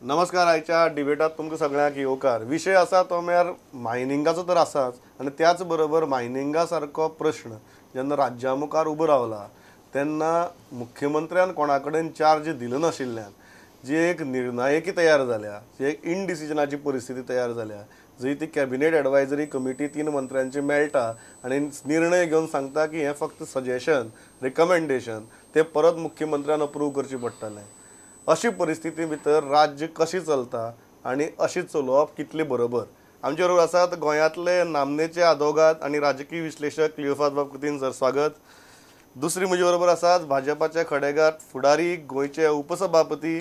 नमस्कार. आयच्या डिबेटात तुमकां सगळ्यांक येवकार. विशय आसा तो म्हळ्यार मायनिंगाचो तर आसाच आनी त्याच बरोबर मायनिंगा सारको प्रश्न जेन्ना राज्या मुखार उबो रावला तेन्ना मुख्यमंत्र्यान कोणा कडेन चार्ज दिलो नाशिल्ल्यान जी एक निर्णायकी तयार जाल्या, जी एक इनडिसिजनाची परिस्थिती तयार जाल्या, जंय ती कॅबिनेट एडवायझरी कमिटी 3 मंत्र्यांची मेळटा आनी निर्णय घेवन सांगता की हें फक्त सजेशन, रिकमेंडेशन ते परत मुख्यमंत्र्यान अप्रूव करचें पडटलें. अशी परिस्थिती भितर राज्य कशी चलता आनी अशी चलोवप कितले बरोबर. आमचे बरोबर आसात गोंयांतले नामनेचे आदवोगाद आनी राजकीय विश्लेशक क्लियोफास बाबतीन सर, स्वागत. दुसरी म्हजे बरोबर आसात भाजपाचे खडेगार फुडारी, गोंयचे उपसभापती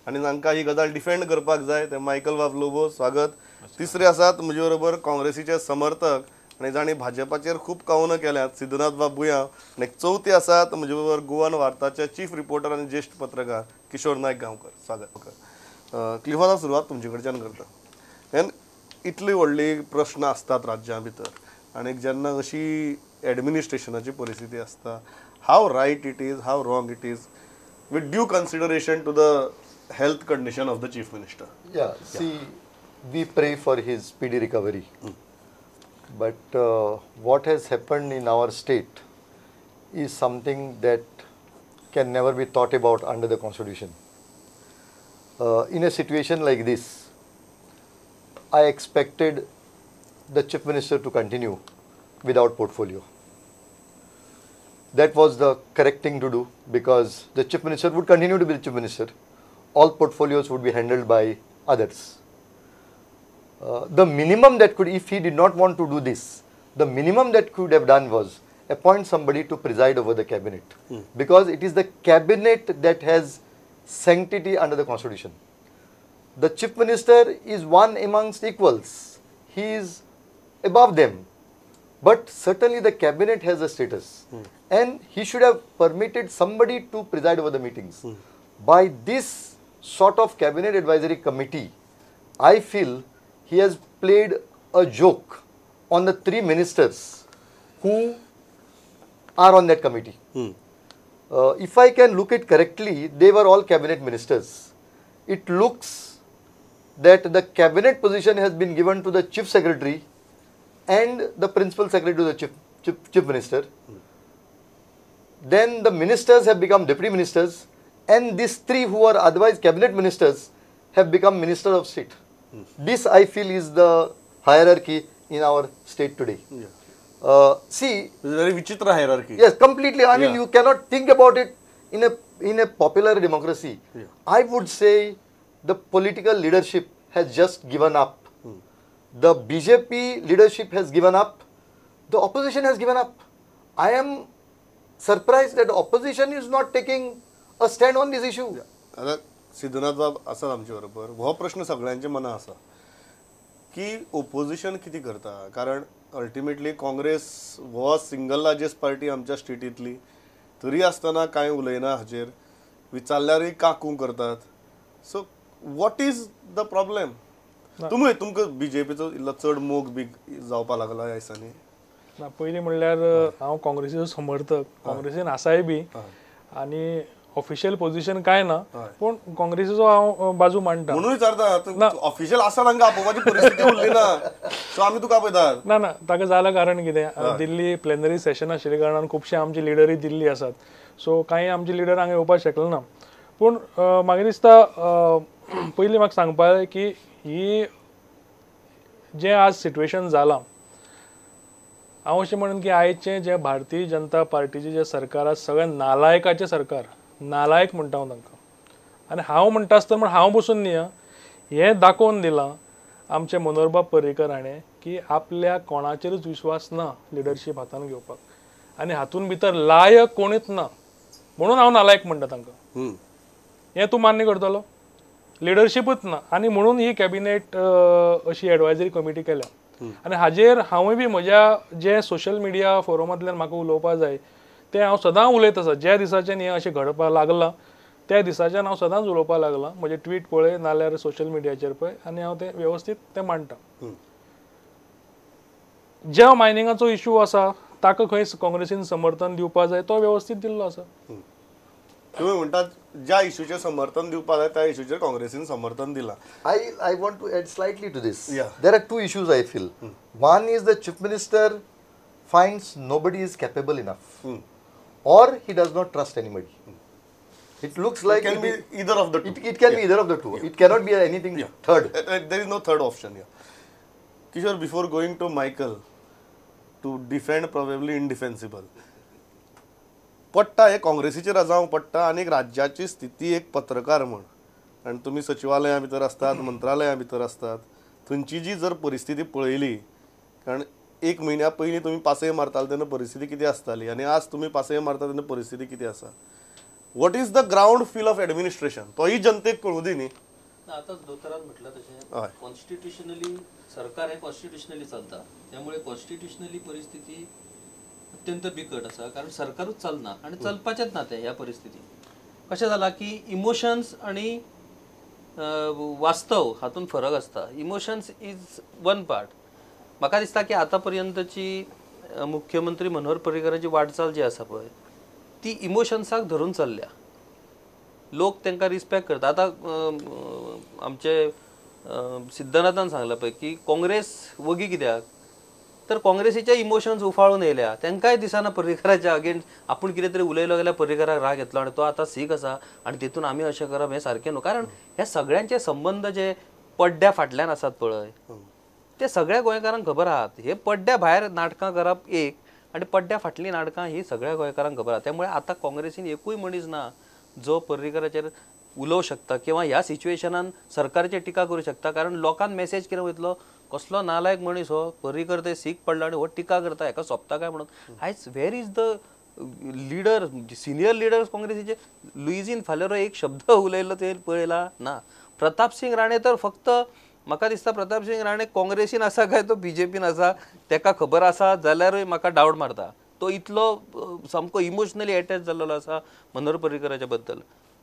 आनी तांकां ही गजाल डिफेंड करपाक जाय ते मायकल बाब लोबो, स्वागत. तिसरे आसात म्हजे बरोबर काँग्रेसीचे समर्थक आनी जाणी भाजपाचेर खूब कवनां केल्यात, सिद्धनाथ बाब भुयां. आनी चवथे आसात म्हजे बरोबर गोवन वार्ताचे चीफ रिपोर्टर आनी ज्येष्ठ पत्रकार किशोर नायक गांवकर, स्वागत. क्लियोफास सुरवात तुमचे कडच्यान करता. हें इतली व्हडली प्रश्न आसतात राज्या भितर आनी जेन्ना अशी एडमिनिस्ट्रेशनाची परिस्थिती आसता, how right it is, how wrong it is with due consideration to the health condition of the chief minister? See, we pray for his speedy recovery. But what has happened in our state is something that can never be thought about under the constitution. In a situation like this, I expected the chief minister to continue without portfolio. That was the correct thing to do because the chief minister would continue to be the chief minister. All portfolios would be handled by others. The minimum that could, if he did not want to do this, the minimum that could have done was appoint somebody to preside over the cabinet. Because it is the cabinet that has sanctity under the constitution. The chief minister is one amongst equals. He is above them. But certainly the cabinet has a status. And he should have permitted somebody to preside over the meetings. By this sort of cabinet advisory committee, I feel he has played a joke on the 3 ministers who are on that committee. If I can look it correctly, they were all cabinet ministers. It looks that the cabinet position has been given to the chief secretary and the principal secretary to the chief minister. Then the ministers have become deputy ministers. And these 3 who are otherwise cabinet ministers have become ministers of state. This I feel is the hierarchy in our state today. See, it's a very vichitra hierarchy. Yes, completely. I mean, you cannot think about it in a popular democracy. I would say the political leadership has just given up. The BJP leadership has given up. The opposition has given up. I am surprised that the opposition is not taking a stand on this issue. आता सिद्धनाथ बाब आसा आमचे बरोबर. हो प्रश्न सगळ्यांच्या मनात आसा की ओपोजिशन किती करता, कारण अल्टिमेटली काँग्रेस हो सिंगल लार्जेस्ट पार्टी आमच्या स्टेटीतली, तरी आसतना कांय उलयना हाचेर, विचारल्यारय काकू करतात. So what is the problem? तुमकां बीजेपीचो इल्लो चड मोग बी जावपा लागला ह्या दिसांनी? ना, पयलीं म्हणल्यार हांव काँग्रेसीचो समर्थक, काँग्रेसीन आसाय बी आनी ऑफिशियल पोझिशन काय ना, पण काँग्रेसीचो हांव बाजू मांडटा. म्हणून विचारता, ऑफिशियल आसा तांकां आपोवपाची परिस्थिती उरली ना, सो आमी तुका आपयतात. ना ना, ताका जालां कारण कितें, दिल्ली प्लेनरी सेशन आशिल्ल्या कारणान खुबशे आमचे लिडरूय दिल्ली आसात, सो कांय आमचे लिडर हांगा येवपाक शकले ना. पूण म्हाका दिसता पयलीं म्हाका सांगपा जाय की ही जें आज सिट्युएशन जालां, हांव अशें म्हणन की आयचें जें भारतीय जनता पार्टीचें जें सरकार आसा, सगळ्यान नालायकाचें सरकार, नालायक म्हणटा हांव तांकां. आनी हांव म्हणटा आसतना म्हण हांव बसून न्ही, हें दाखोवन दिलां आमचे मनोहरबाब पर्रीकर हाणें की आपल्या कोणाचेरच विश्वास ना लिडरशीप हातान घेवपाक, आनी हातून भितर लायक कोणीच ना, म्हणून हांव नालायक म्हणटा तांकां. हें तूं मान्य करतलो? लिडरशीपच ना, आनी म्हणून ही कॅबिनेट अशी एडवायझरी कमिटी केल्या. आनी हाजेर हांवूय बी म्हज्या जे सोशल मिडिया फोरमांतल्यान म्हाका उलोवपा जाय ते हांव सदां उलयत आसा. ज्या दिसाच्यान हें अशें घडपाक लागलां त्या दिसाच्यान हांव सदांच उलोवपाक लागलां. म्हजे ट्वीट पळय नाल्यार सोशल मिडियाचेर पळय, आनी हांव तें वेवस्थीत तें मांडटां. ज्या मायनिंगाचो इश्यू आसा ताका खंय काँग्रेसीन समर्थन दिवपा जाय तो वेवस्थीत दिल्लो आसा. तुम्ही म्हणतात ज्या इश्यूचे समर्थन दिवपा जाय त्या इश्यूचेर काँग्रेसीन समर्थन दिलां. I want to add slightly to this. Yeah. There are two issues I feel. One is the chief minister finds nobody is capable enough, or he does not trust anybody. It looks like It can be either of the two. It can be either of the two. It cannot be anything third. There is no third option. Kishore, before going to Michael, to defend probably indefensible. पट्टा हे काँग्रेसीचेर जावंक पडटा आनी राज्याची स्थिती एक पत्रकार म्हण आनी तुमी सचिवालया भितर आसतात मंत्रालया भितर आसतात थंयची जी जर परिस्थिती पळयली कारण एक म्हयन्या पयलीं तुमी पासय मारताले तेन्ना परिस्थिती कितें आसताली आनी आज तुमी पासय मारता तेन्ना परिस्थिती कितें आसा. What is the ground feel of administration तोही जनतेक कळू दी न्ही. आताच दोतोरान म्हटलं तशें कॉन्स्टिट्युशनली सरकार हे कॉन्स्टिट्युशनली चलता त्यामुळे कॉन्स्टिट्युशनली परिस्थिती अत्यंत बिकट आसा कारण सरकारूच चलना आणि चलपाचेच ना ते ह्या परिस्थितीत. कशें जाला की इमोशन्स आणि वास्तव हातून फरक आसता. Emotions is one part. म्हाका दिसता की आतां पर्यंतची मुख्यमंत्री मनोहर पर्रीकराची वाटचाल जी आसा पळय ती इमोशन्साक धरून चल्ल्या. लोक तांकां रिस्पेक्ट करता. आतां आमचे सिद्धनाथान सांगला पळय की काँग्रेस वगी कित्याक तर काँग्रेसीचे इमोशन्स उफाळून येयल्या. तांकांय दिसना पर्रीकराच्या अगेन्स्ट आपूण कितें तरी उलयलो जाल्यार पर्रीकराक राग येतलो आनी तो आतां सीख आसा आनी तितून आमी अशें करप हें सारकें न्हू. कारण हे सगळ्यांचे संबंध जे पड्ड्या फाटल्यान आसात पळय ते सगळ्या गोंयकारांक खबर आहात. हे पड्ड्या भायर नाटकां करप एक आनी पड्ड्या फाटलीं नाटकां ही सगळ्या गोंयकारांक खबर आहा. त्यामुळे आतां काँग्रेसीन एकूय मनीस ना जो पर्रीकराचेर उलोवंक शकता किंवा ह्या सिच्युएशनान सरकाराचेर टिका करूं शकता. कारण लोकांक मेसेज कितें वयतलो कसलो नालायक मनीस हो पर्रीकर ते सीख पडला आनी हो टिका करता हेका सोंपता काय म्हणून. आयज where is the leader senior leaders काँग्रेसीचे. लुईजीन फालेरो एक शब्द उलयल्लो ते पळयला ना. प्रताप सिंग राणे तर फक्त म्हाका दिसता प्रताप सिंग राणे काँग्रेसीन आसा काय तो बीजेपीन आसा तेका खबर आसा जाल्यारूय म्हाका डावट मारता. तो इतलो सामको इमोशनली अटॅच जाल्लो आसा मनोहर पर्रीकराच्या बद्दल.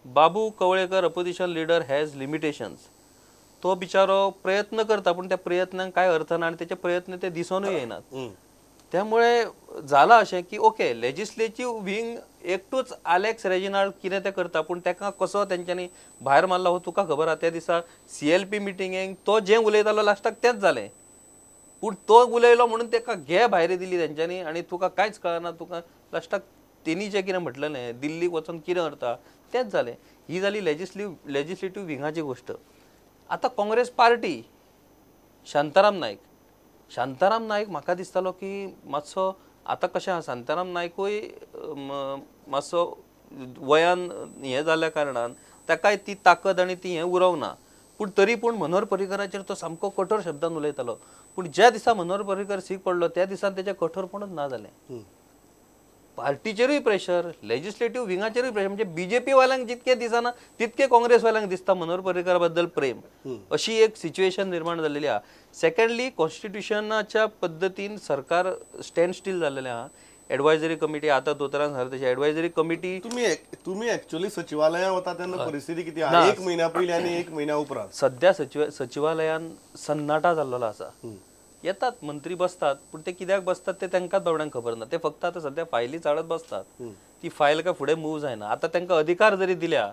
Babu Kavlekar opposition leader has limitations. तो बिचारो प्रयत्न करता पण त्या प्रयत्नांक काय अर्थ ना आणि त्याचे प्रयत्न ते दिसूनय येनात. त्यामुळे झाला अशें की ओके लेजिस्लेटिव्ह विंग एकटूच आलेक्स रेजिनाल्ड कितें ते करता पण ताका कसो तेंच्यांनी भायर मारला हो तुका खबर आहा. त्या दिसा CLP मिटिंगेक तो जें उलयतालो लास्टाक तेंच जालें पूण तो उलयलो म्हणून ताका घे भायर दिली तेंच्यांनी आनी तुका कांयच कळना. तुका लास्टाक तेणी जें कितें म्हटलेलें दिल्लीक वचून कितें करता तेंच जालें. ही जाली लेजिस्लेटिव्ह विंगाची गोश्ट. आतां काँग्रेस पार्टी शांताराम नायक म्हाका दिसतालो की मातसो आतां कशें आहा शांताराम नायकूय मातसो वयान हें जाल्ल्या कारणान ताकाय ती ताकद आनी ती हें उरोवंक ना. पूण तरी पूण मनोहर पर्रीकराचेर तो सामको कठोर शब्दान उलयतालो. पूण ज्या दिसा मनोहर पर्रीकर सीख पडलो त्या दिसान तेचें कठोरपणूच ना जालें. पार्टीचेरूय प्रेशर लेजिस्लेटिव्ह विंगाचेरूय प्रेशर म्हणजे बीजेपी वाल्यांक जितके दिसना तितके काँग्रेस वाल्यांक दिसता मनोहर पर्रीकरा बद्दल प्रेम. अशी एक सिच्युएशन निर्माण जाल्लेली आहा. सेकंडली कॉन्स्टिट्युशनाच्या पद्दतीन सरकार स्टँड स्टील जाल्लेलें आहा. एडवायझरी कमिटी आतां दोतोरान सांगलें तशी एडवायझरी कमिटी तुम्ही ऍक्च्युअली सचिवालया वता तेन्ना परिस्थिती किती आहा एक म्हयन्या पयलीं आनी एक म्हयन्या उपरांत सध्या सचिवालयान सन्नाटा जाल्लो आसा. येतात मंत्री बसतात पण ते कित्याक बसतात ते तांकां दोगड्यांक खबर ना. ते फक्त आतां सध्या फायली चाळत बसतात. ती फायल काय फुडें मूव जायना. आतां तांकां अधिकार जरी दिल्या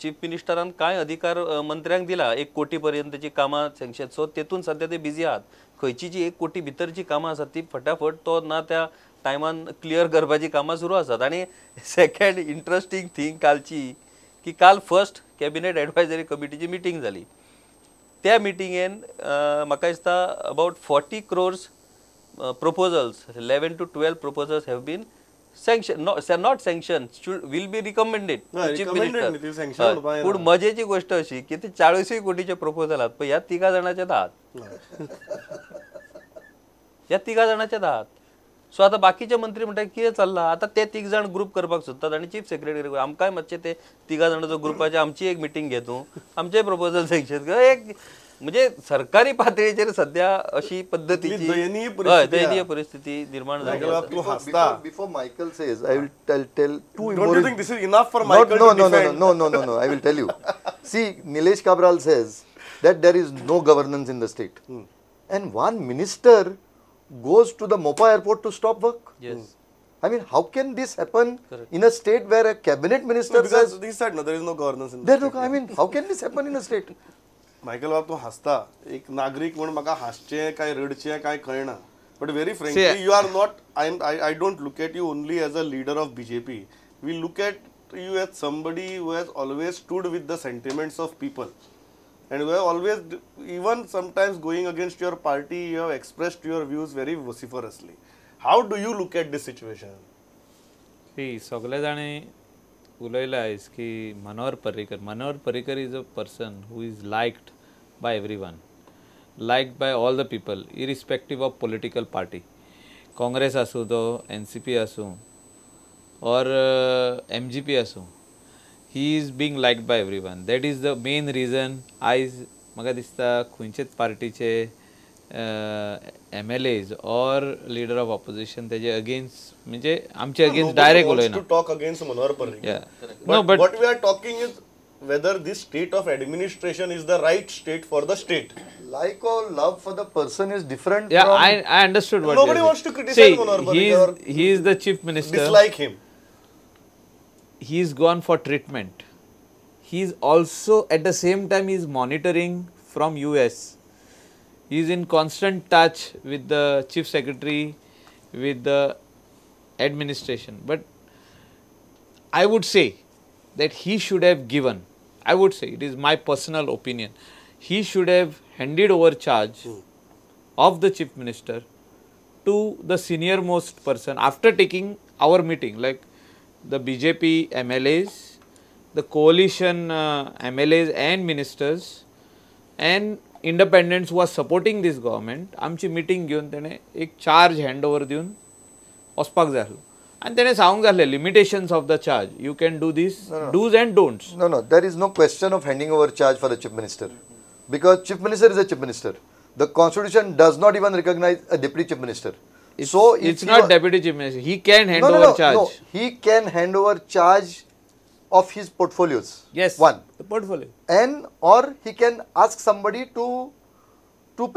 चीफ मिनिस्टरान कांय अधिकार मंत्र्यांक दिला 1 कोटी पर्यंतची कामां सँक्शन. सो तेतून सध्या ते बिजी आहात. खंयची जी 1 कोटी भितरची कामां आसात ती फटाफट तो ना त्या टायमान क्लियर करपाची कामां सुरू आसात. आनी सेकंड इंट्रस्टिंग थिंग कालची की काल फर्स्ट कॅबिनेट एडवायझरी कमिटीची मिटींग जाली. त्या मिटिंगेन म्हाका दिसता about 40 crores proposals 11 to 12 proposals have been sanctioned not sanctioned will be recommended to chief minister. पूण मजेची गोष्ट अशी की ते 40 कोटीचे प्रपोजल आहात पण ह्या 3 जाणांचे आहात. सो आता बाकीचे मंत्री म्हणटात कितें चल्लां आतां ते 3 जाण ग्रुप करपाक सोदतात आनी चीफ सेक्रेटरी आमकांय मातशें ते 3 जाणांचो ग्रुपाचे आमची एक मिटींग घे तूं आमचे प्रपोजल सँक्शन कर. एक म्हणजे सरकारी पातळीचेर सध्या अशी पद्धतीची दयनीय परिस्थिती निर्माण झाली. Before Michael says, I will tell two. Don't you think this is enough for Michael to defend? No. I will tell you. See, Nilesh Cabral says that there is no governance in the state, and one minister goes to the Mopa airport to stop work. Yes. I mean, how can this happen in a state where a cabinet minister because says he said no, there is no governance in the there no? I mean, how can this happen in a state? Michael बाब तूं हसता एक नागरीक म्हणून म्हाका हासचें काय रडचें काय कळना but very frankly you are not I don't look at you only as a leader of BJP we look at you as somebody who has always stood with the sentiments of people and who have always, even sometimes going against your party, you have expressed your views very vociferously. How do you look at this situation? सी सगळे जाणी उलयला आयज की Manohar Parrikar is a person who is liked by everyone, liked by all the people irrespective of political party, Congress आसूं तो NCP आसूं or MGP आसूं, he is being liked by everyone. That is the main reason आयज म्हाका दिसता खंयचेच पार्टीचे MLAs or leader of opposition तेजे अगेन्स्ट म्हणजे आमचे अगेन्स्ट डायरेक्ट उलयना. To talk against Manohar Parrikar. Yeah. But what we are talking is whether this state of administration is the right state for the state. Like or love for the person is different Yeah, from. I understood what Nobody you're wants to saying. criticize See, Manohar Parrikar or he is the chief minister. dislike him. He's gone for treatment. He's also at the same time he's monitoring from US. He's in constant touch with the chief secretary, with the administration. But I would say that he should have given, I would say, it is my personal opinion, he should have handed over charge of the chief minister to the senior most person after taking our meeting, like the BJP MLAs, the coalition MLAs and ministers and independents who are supporting this government. आमची meeting घेवन तेणे एक charge hand over दिवन वचपाक जाय आसलो आनी तेणे सांगूंक जाय आसलें limitations of the charge, you can do these dos and don'ts. No, there is no question of handing over charge for the chief minister, because chief minister is a chief minister. The constitution does not even recognize a deputy chief minister. So if It's you not are- deputy chief minister, he can hand no, over charge. No, he can hand over charge of his portfolios. Yes, One. the portfolio. And or he can ask somebody to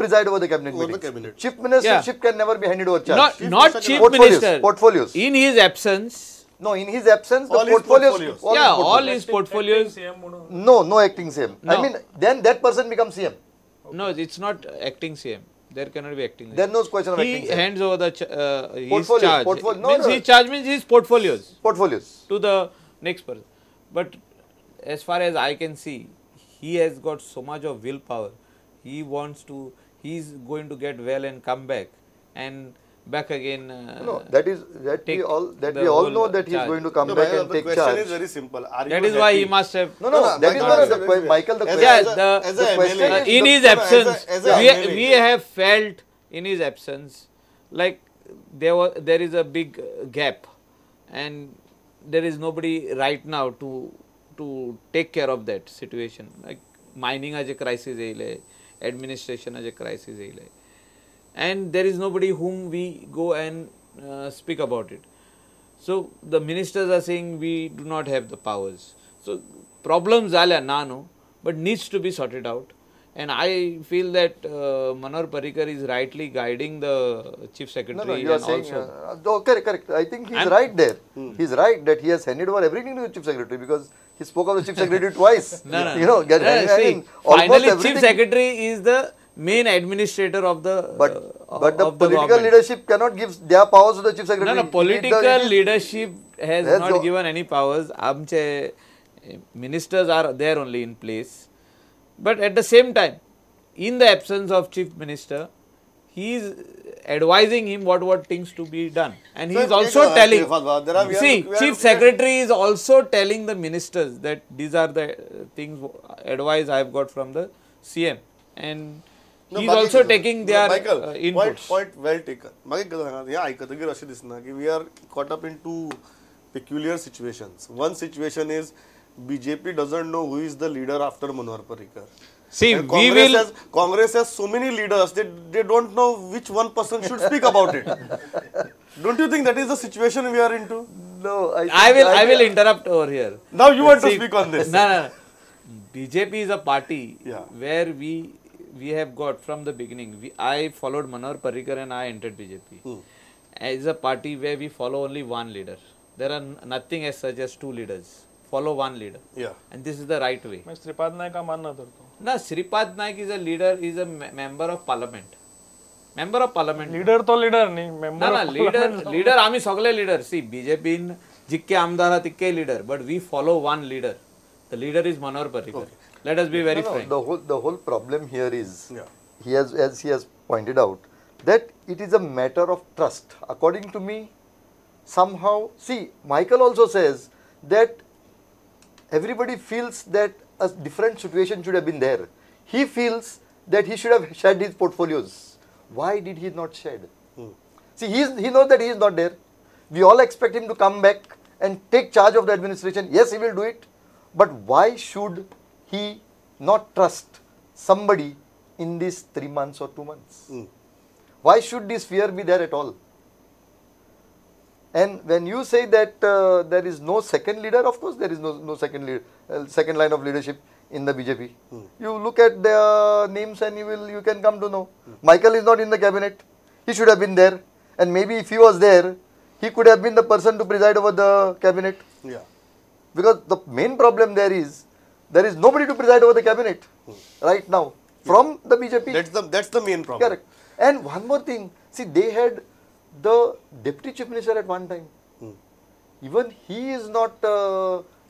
preside over the cabinet Over the meetings. cabinet. Chief ministership can never be handed over charge. Not chief Portfolios, minister. portfolios. In his absence, No, in his absence, the All his portfolios. portfolios. all his yeah, portfolios. all his portfolios. CM म्हणून No acting CM. I No. mean, then that person becomes CM. No, it's not acting CM. There cannot be acting. There's no question of He acting CM. hands over the his Portfolio, charge. portfolio. No, Means no. his charge means his portfolios Portfolios. to the next person. But as far as I can see, he has got so much of willpower. He wants to. He's going to get well and come back and back again. No, that we take all the know whole that he's charge. going to come No, back Bhaiya, and the take question charge. is very simple. Are That you is why he happy? must have. No, No, that is Michael, not the Michael. The as a- question. Yeah, as a- the- as a the question MLA, is- in his no, no, absence, as a we MLA. have felt in his absence like there is a big gap, and there is nobody right now to take care of that situation. Like mining as a crisis येयले, administration as a crisis येयले, and there is nobody whom we go and speak about it. So the ministers are saying we do not have the powers. So problems झाल्या nano, but needs to be sorted out. And I feel that Manohar Parrikar is rightly guiding the chief secretary. No, you are and saying. also, Correct. I think he's right there. He's right that he has handed over everything to the chief secretary, because he spoke of the chief secretary twice. No. You know, See, almost finally, chief everything. secretary is the main administrator of the But the of the political government. leadership cannot give their powers to the chief secretary. No, political leadership has Has not jo- given any powers. आमचे ministers are there only in place. But at the same time, in the absence of chief minister, he is advising him what things to be done, and he Sir, is also take a- telling. there are- we are- See, we are chief looking at- secretary is also telling the ministers that these are the things advice I have got from the CM, and No, he is बाकी also कितें? taking No, their Michael, inputs. point well taken. म्हाका एक गजाल सांगात, हें आयकतकीर अशें दिसना की we are caught up in two peculiar situations. One situation is BJP doesn't know who is the leader after Manohar Parrikar. See, And we will. Congress has so many leaders, they don't know which one person should speak about it. Don't you think that is the situation we are into? No, I will interrupt over here. Now you want to See, speak on this. No. BJP is a party Yeah. where we have got from the beginning. I followed Manohar Parrikar and I entered BJP. as a party where we follow only one leader. There are nothing as such as two leaders. Follow one leader. Yeah. And this is the right way. म्हणजे श्रीपाद नाईक हा मानना तर तो No, Sripad Naik is a leader, is a member of parliament. Member of parliament. Leader तो leader नाही ना member ना leader आम्ही सगळे लीडर सी बीजेपी जितके आमदार आहात तितके leader but we follow one leader the leader is Manohar Parrikar let us be very frank The whole problem here is, Yeah. as he has pointed out, that it is a matter of trust. According to me, somehow, see, Michael also says that everybody feels that a different situation should have been there. He feels that he should have shared his portfolios. Why did he not shed? See, he knows that he is not there. We all expect him to come back and take charge of the administration. Yes, he will do it. But why should he not trust somebody in these 3 months or 2 months? Why should this fear be there at all? And when you say that there is no second leader, of course there is no second leader, second line of leadership in the BJP. You look at the names and you can come to know. Michael is not in the cabinet. He should have been there. And maybe if he was there, he could have been the person to preside over the cabinet. Yeah. Because the main problem there is nobody to preside over the cabinet right now from the BJP. That's the main problem. Correct. And one more thing, see, they had the deputy chief minister at one time. Even he is not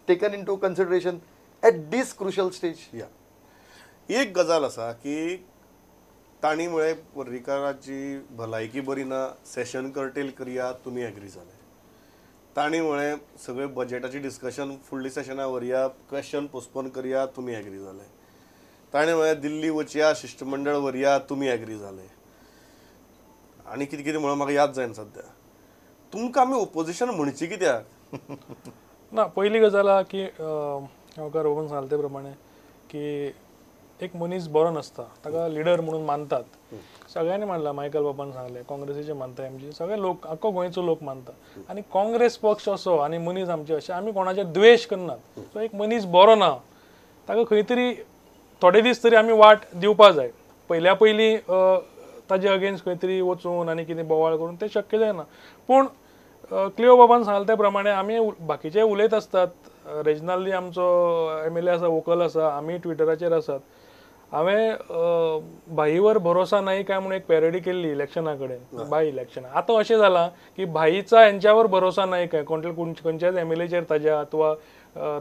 taken into consideration at this crucial stage. या एक गजाल असा की ताणीमुळे पर्रीकाराची भलायकी बरी ना session cartel करिया तुम्ही एग्री झाले ताणीमुळे सगळे बजेटाची डिस्कशन फुडली सेशना वरया क्वेश्चन पोस्टपोन करिया तुम्ही एग्री झाले ताणीमुळे दिल्ली वचया शिष्टमंडळ वरया तुम्ही एग्री झाले आणि कितें कितें म्हणून म्हाका याद जायना सध्या तुमकां आमी ओपोजिशन म्हणची कित्याक ना पहिली गजाल हा की गांवकार रोहन सांगले ते प्रमाणे की एक मनीस बरो नसता ताका लिडर म्हणून मानतात सगळ्यांनी मानला मायकल बाबान सांगले काँग्रेसीचे मानता एमजी सगळे लोक आख्खो गोंयचो लोक मानता आणि काँग्रेस पक्ष असो आणि मनीस आमचे अशे आमी कोणाचे द्वेष करनात सो एक मनीस बरो ना ताका खंय तरी थोडे दीस तरी आमी वाट दिवपा जाय पयल्या पयली ताजे अगेन्स्ट खंय तरी वचून आनी कितें बोवाळ करून ते शक्य जायना पूण क्लिओ बाबान सांगले त्या प्रमाणे आमी बाकीचे उलयत असतात रेजनली आमचो MLA आसा वोकल आसा आमी ट्विटराचेर आसात हांवें भाईवर भरोसा नाही काय म्हणून एक पॅरडी केल्ली इलेक्शना कडेन बाय इलेक्शन आतां अशें जालां की भाईचा यांच्यावर भरोसा नाही काय खंयच्याच MLAचेर ताज्या अथवा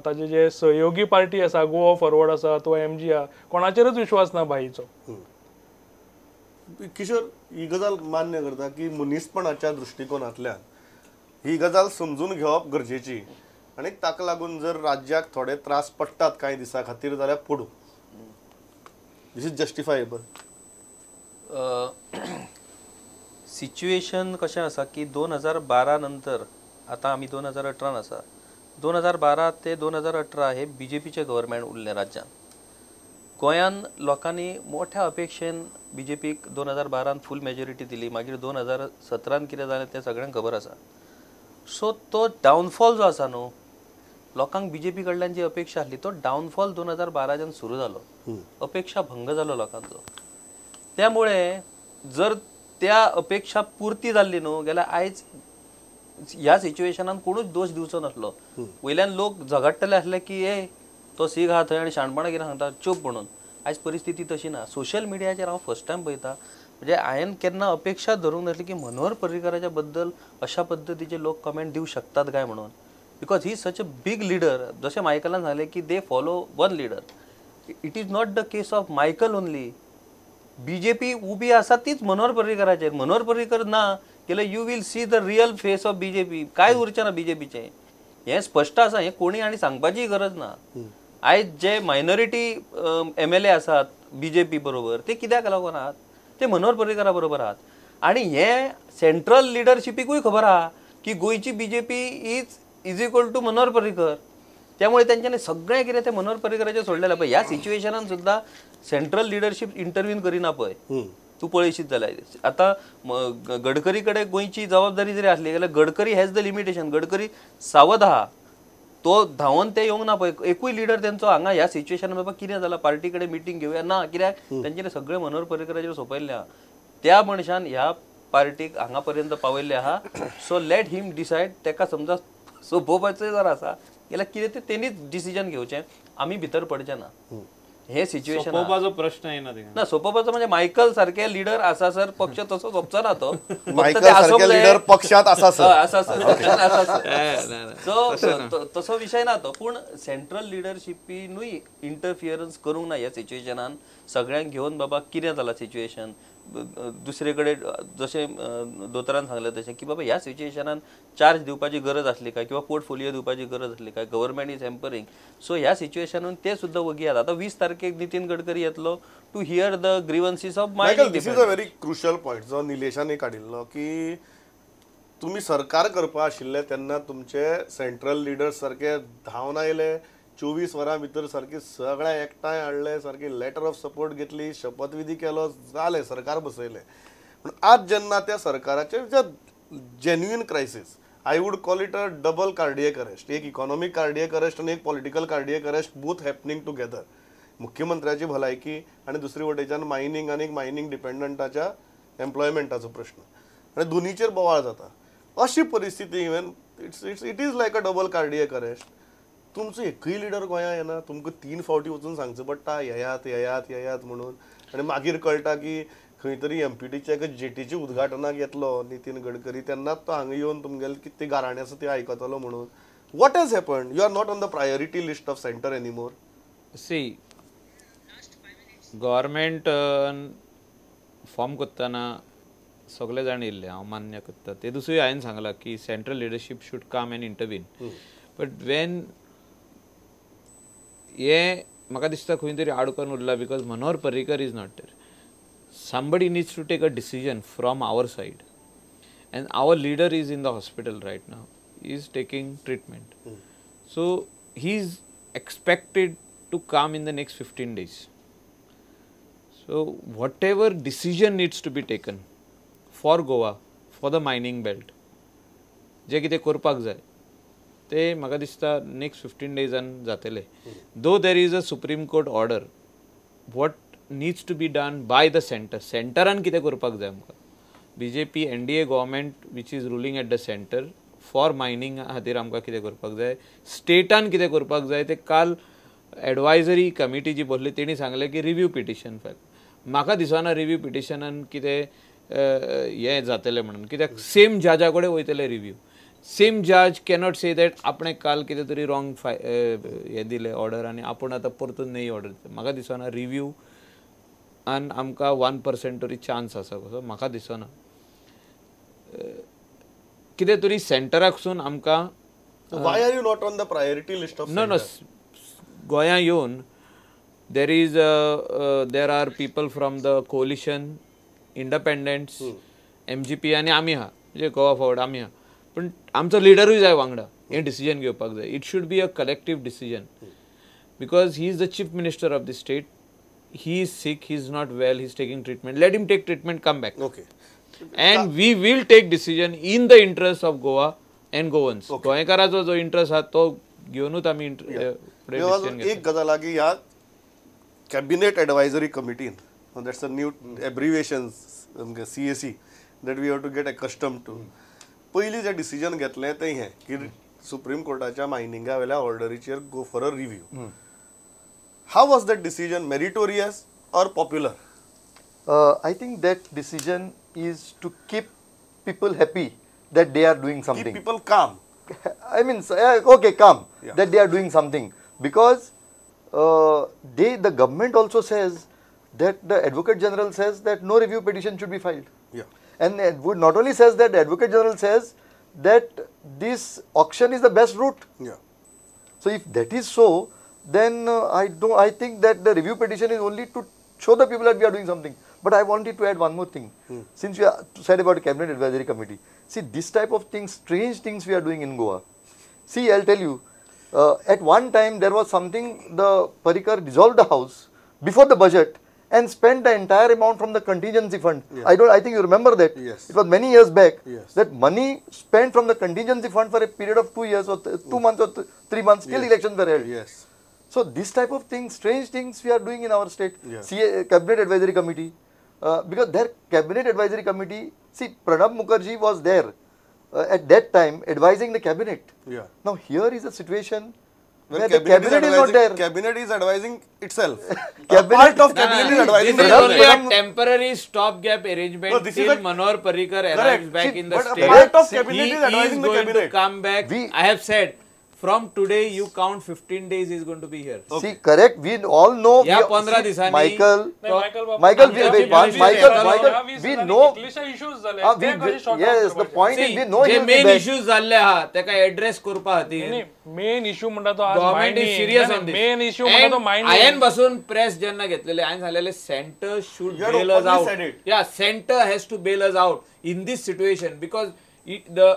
ताजे जे सहयोगी पार्टी आसा गोवा फॉरवर्ड आसा अथवा MG आहा कोणाचेरच विश्वास ना भाईचो किशोर ही गजाल मान्य करता की मनीसपणाच्या दृष्टिकोनांतल्यान ही गजाल समजून घेवप गरजेची आणि ताका लागून जर राज्याक थोडे त्रास पडटात कांय दिसा खातीर जाल्यार पडू दिस इज जस्टिफायबल सिच्युएशन कशें आसा की 2012 नंतर आतां आमी 2018 आसा 2012 ते 2018 हे BJPचे गव्हर्मेंट उरलें राज्यांत गोंयान लोकांनी मोठ्या अपेक्षेन BJPक 2012 फूल मेजॉरिटी दिली मागीर 2017 कितें जालें तें सगळ्यांक खबर आसा सो तो डावनफॉल जो आसा न्हू लोकांक BJP कडल्यान जी अपेक्षा आसली तो डावनफॉल 2012 सुरू जालो अपेक्षा भंग जालो लोकांचो त्यामुळे जर त्या अपेक्षा पूर्ती जाल्ली न्हू जाल्यार आयज ह्या सिच्युएशनान कोणूच दोश दिवचो नासलो वयल्यान लोक झगडटले आसले की ए तो सीग आहा थंय आनी शाणपणां कितें सांगता चूप म्हणून आयज परिस्थिती तशी ना सोशल मिडियाचेर हांव फर्स्ट टायम पळयता म्हणजे हांवें केन्ना अपेक्षा धरूंक नासली की मनोहर पर्रीकाराच्या बद्दल अशा पद्दतीचे लोक कमेंट दिवं शकतात काय म्हणून because he such a big leader जशें मायकलान सांगलें की they follow one leader it is not the case of Michael only BJP उबी आसा तीच मनोहर पर्रीकाराचेर मनोहर पर्रीकर ना जाल्यार you will see the real face of BJP काय उरचें ना BJPचें हें स्पश्ट आसा हें कोणी आनी सांगपाची गरज ना आयज जे मायनॉरिटी MLA आसात BJP बरोबर ते कित्याक लागून आहात ते मनोहर पर्रीकारा बरोबर आहात आणि हे सेंट्रल लिडरशिपीकूय खबर आहा की गोंयची BJP is equal to Manohar Parrikar त्यामुळे त्यांच्यानी सगळें कितें ते मनोहर पर्रीकराचेर सोडलेलें पळय ह्या सिच्युएशनान सुद्दां सेंट्रल लिडरशीप इंटरव्यून करिना पळय तूं पळयशीत जाल्यार आतां गडकरी कडेन गोंयची जबाबदारी जरी आसली जाल्यार Gadkari has the limitation Gadkari सावध आहा तो धांवन ते येवंक ना पळय एकूय लिडर तेंचो हांगा ह्या सिच्युएशनान बाबा कितें जालां पार्टी कडेन मिटींग घेवया ना कित्याक तेंच्यांनी सगळें मनोहर पर्रीकराचेर सोंपयल्लें आहा त्या मनशान ह्या पार्टीक हांगा पर्यंत पावयल्ले आहा. So let him decide. तेका समजा सोपोवपाचें जर आसा जाल्यार कितें तें तेणीच डिसिजन घेवचें. आमी भितर पडचे ना. हे सिच्युएशन सोपोवपाचो प्रश्न येना थिंगा. ना. सोपोवपाचो म्हणजे मायकल सारखे लिडर आसा सर, पक्ष तसो सोपचो ना तो. मायकल सारखे लिडर पक्षात आसा सर. आसा सर, पक्षात आसा सर. सो तसो विषय ना तो. पूण सेंट्रल लिडरशिपीनूय इंटरफियरन्स करूंक ना ह्या सिच्युएशनान. सगळ्यांक घेवन बाबा कितें जालां सिच्युएशन, दुसरे कडेन जशें दोतोरान सांगलें तशें की बाबा ह्या सिच्युएशनान चार्ज दिवपाची गरज आसली काय किंवा पोर्टफोलियो दिवपाची गरज आसली काय, गव्हर्नमेंट इज हॅम्परिंग. सो ह्या सिच्युएशनान ते सुद्दां वगी आतां 20 तारखेक नितीन गडकरी येतलो to hear the grievances of Michael, this is a very crucial point जो निलेशानय काडिल्लो की तुम्ही सरकार करपा आशिल्ले तेन्ना तुमचे सेंट्रल लिडर्स सारखे धांवन आयले, 24 वरां भितर सारकी सगळ्या एकठांय हाडले, सारकी लेटर ऑफ सपोर्ट घेतली, शपथविधी केलो, जालें, सरकार बसयलें. पूण आज जेन्ना त्या सरकाराचे genuine crisis, I would call it a double cardiac arrest, एक इकॉनॉमिक कार्डियक अरेस्ट आनी एक political cardiac arrest, both happening together. मुख्यमंत्र्याची भलायकी आणि दुसरी वटेच्यान मायनिंग आनी मायनिंग डिपेंडंटाच्या एम्प्लॉयमेंटाचो प्रश्न, आनी दोनीचेर बोवाळ जाता. अशी परिस्थिती even it is like a double cardiac arrest. तुमचो एकूय लिडर गोंयांत येना, तुमकां 3 फावटी वचून सांगचें पडटा येयात येयात येयात म्हणून, आनी मागीर कळटा की खंय तरी एमपीटीच्या एका जेटीच्या उद्घाटनाक येतलो नितीन गडकरी, तेन्नाच तो हांगा येवन तुमगेले कितें गाराणें आसा तें आयकतलो म्हणून. What has happened? You are not on the priority list of centre anymore. See government form करतना सगळे जाण येयल्ले, हांव मान्य करता. ते दुसरी हांवें सांगलां की central leadership should come and intervene. But Wien हे म्हाका दिसता खंय तरी आडकोन उरला because Manohar Parrikar is not there. somebody needs to take a decision from our side, and our leader is in the hospital right now. He is taking treatment. So he is expected to come in the next 15 days. So whatever decision needs to be taken for Goa, for the mining belt, जे कितें करपाक जाय ते म्हाका दिसता next 15 डेजान जातले. Though there is a Supreme Court order, what needs to be done by the center. सेंटरान कितें करपाक जाय आमकां. BJP NDA government which is ruling at the center for mining खातीर आमकां कितें करपाक जाय, स्टेटान कितें करपाक जाय ते काल एडवायजरी कमिटी जी बसली तेणी सांगलें की रिव्यू पिटिशन फायल. म्हाका दिसना रिव्यू पिटिशनान कितें हें जातलें म्हणून, कित्याक सेम जजा कडेन वयतले रिव्यू. सेम जज कॅनॉट से दॅट आपणें काल कितें तरी रॉंग हें दिलें ऑर्डर आनी आपूण आतां परतून नई ऑर्डर. म्हाका दिसना रिव्यू आनी आमकां 1% तरी चान्स आसा कसो म्हाका दिसना. कितें तरी सेंटराकसून आमकां why are you not on the priority list of no गोंया येवन there are people from the coalition, independents, MGP आनी आमी आहा, म्हणजे गोवा फॉरवर्ड आमी आहा. पूण आमचो लिडरूय जाय वांगडा हें डिसिजन घेवपाक जाय. It should be a collective decision because he is the chief minister of the state. He is sick, he is not well, he is taking treatment. Let him take treatment, come back. Okay. And we will take decision in the interest of Goa and Goans. गोंयकाराचो जो interest आहा तो घेवनूच आमी decision घेतले. एक गजाल आहा की ह्या कॅबिनेट एडवायझरी कमिटीन, that's a new abbreviation CAC that we have to get accustom to. पयलीं जें डिसिजन घेतलें तें हें की सुप्रीम कोर्टाच्या मायनिंगा वेल्या ऑर्डरीचेर go for a review. How was that decision? Meritorious or popular? I think that decision is to keep people happy that they are doing something. Keep people calm. I mean, okay, calm. Yeah. That they are doing something because the government also says that the Advocate General says that no review petition should be filed. Yeah. And it would not only says that the Advocate General says that this auction is the best route. Yeah. So if that is so, then I think that the review petition is only to show the people that we are doing something. But I wanted to add one more thing. Since you said about Cabinet Advisory Committee, see this type of things, strange things we are doing in Goa. See, I'll tell you, at one time there was something, the Parrikar dissolved the house before the budget and spent the entire amount from the contingency fund. Yeah. I think you remember that. Yes. It was many years back. Yes. That money spent from the contingency fund for a period of 2 years or 2 months or 3 months till elections were held. Yes. So this type of things, strange things we are doing in our state. Yeah. Cabinet Advisory Committee, because their cabinet advisory committee, see, Pranab Mukherjee was there at that time advising the cabinet. Yeah. Now here is a situation When where the cabinet is not there. Cabinet is advising itself. Cabinet- Part of cabinet is advising This is the only cabinet. a temporary stopgap arrangement No, this is till a- Manohar Parrikar arrives Correct. back See, in the but a state. part of cabinet is He advising the going to cabinet. come back. We- I have said, from today you count 15 days he is going to be here. See, correct. We all know. या we- 15 see, दिवसांनी- Michael, नाही, Michael बाबा, Michael, आमच्या wait, विरोधी Michael, पक्षाला Michael, या वीस we दिवसांनी know. कितलेशे issues झाले. Ah, ते कशे sort out yes, the करपाचे? point is we know जे he will be main back. Issues जाल्ले आहा तेका एड्रेस करपा खातीर मेन इश्यू म्हणटा तो आज government is serious on this main issue म्हणटा तो हायेन बसून प्रेस जेन्ना घेतलेले हायेन सांगलेले centre should You had bail us openly said out it. या centre has to bail us out in this situation because the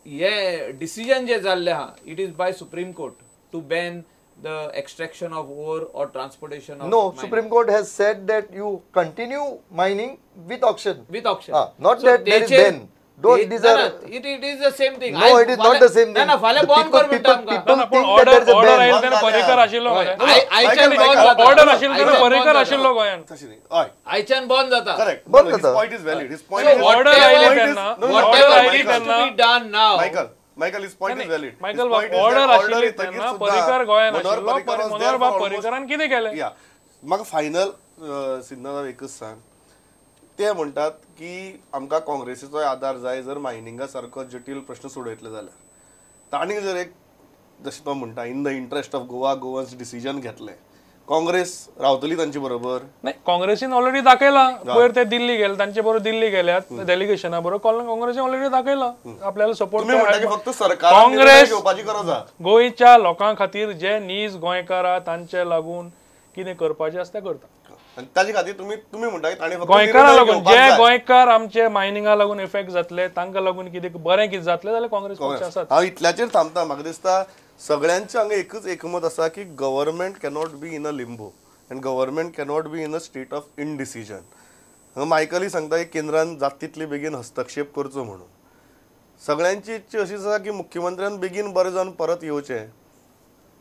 हे डिसिजन जे जाल्ले आहा it is by Supreme Court to ban the extraction of ore or transportation of No, Supreme Court has said that you continue mining with auction. with auction. Not that there is ban. Don't these are. It is the same thing. No, it is not the same ना thing. ना फाल्यां The बंद कर म्हणटा people आमकां. ना, पण think that order there is a order ban. आयिल्लो तेन्ना बंद पर्रीकर जाल्या. आशिल्लो हय. गोंयांत. आयच्यान Michael, बंद जाता. ऑर्डर आशिल्लो तेन्ना आयच्यान पर्रीकर बंद आशिल्लो जाता. गोंयांत. तशी नाही. हय. आयच्यान बंद जाता. Correct. बंद His जाता. point is valid. His point So is order his oily point is- तेन्ना, no, no, order Michael, oily Michael, तेन्ना- to be done now. Michael, his point is valid. Michael His point बाब, is order that आशिल्ली येतकीर तेन्ना सुद्धा पर्रीकर गोंयांत मनोहर आशिल्लो. Parrikar was Manohar there बाब for almost- पर्रीकरान कितें केलें? या म्हाका फायनल सिद्धांत एकच सांग ते म्हणटात की आमकां काँग्रेसीचो आदार जाय जर मायनिंगा सारको जटील प्रश्न सोडयतले जाल्यार तांणी जर एक जशें तो म्हणटा in the interest of Goa Goans decision घेतलें काँग्रेस रावतली तांचे बरोबर नाही काँग्रेसीन ऑलरेडी दाखयला पयर ते दिल्ली गेले तांचे बरोबर दिल्ली गेल्यात डेलिगेशना बरोबर काँग्रेसीन ऑलरेडी दाखयला आपल्याला सपोर्ट तुम्ही म्हणटा की फक्त सरकार काँग्रेस घेवपाची गरज आहा गोंयच्या लोकां खातीर जे नीज गोंयकार आहा तांचे लागून कितें करपाचें आसता तें करता आनी ताजे खातीर तुम्ही म्हणटा की ताणें फक्त गोंयकारां निर्णय लागून घेवपाक जे जाय. गोंयकार आमचे मायनिंगा लागून इफेक्ट जातले तांकां लागून कितें बरें कितें जातलें जाल्यार काँग्रेस पक्ष आसात हांव इतल्याचेर थांबता म्हाका दिसता सगळ्यांचे हांगा एकच एकमत आसा की government cannot be in a limbo and government cannot be in a state of indecision हांगा मायकली सांगता की केंद्रान जाता तितले बेगीन हस्तक्षेप करचो म्हणून सगळ्यांची इच्छा अशीच आसा की मुख्यमंत्र्यान बेगीन बरें जावन परत येवचें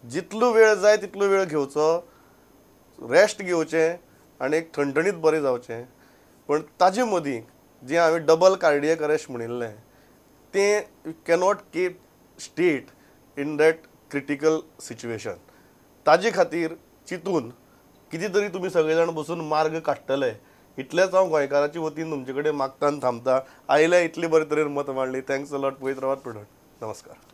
जितलो वेळ जाय तितलो वेळ घेवचो रेस्ट घेवचें आनी एक ठणठणीत बरें जावचें पण ताजे मदीं जें हांवें डबल कार्डियक अरेस्ट म्हणिल्लें तें cannot keep state in that critical situation ताजे खातीर चिंतून कितें तरी तुमी सगळे जाण बसून मार्ग काडटले इतलेंच हांव गोंयकाराच्या वतीन तुमचे कडेन मागता आनी थांबता आयल्या इतले बरे तरेन मत मांडली थँक्स अ लॉट पळयत रावात प्रोडक्ट नमस्कार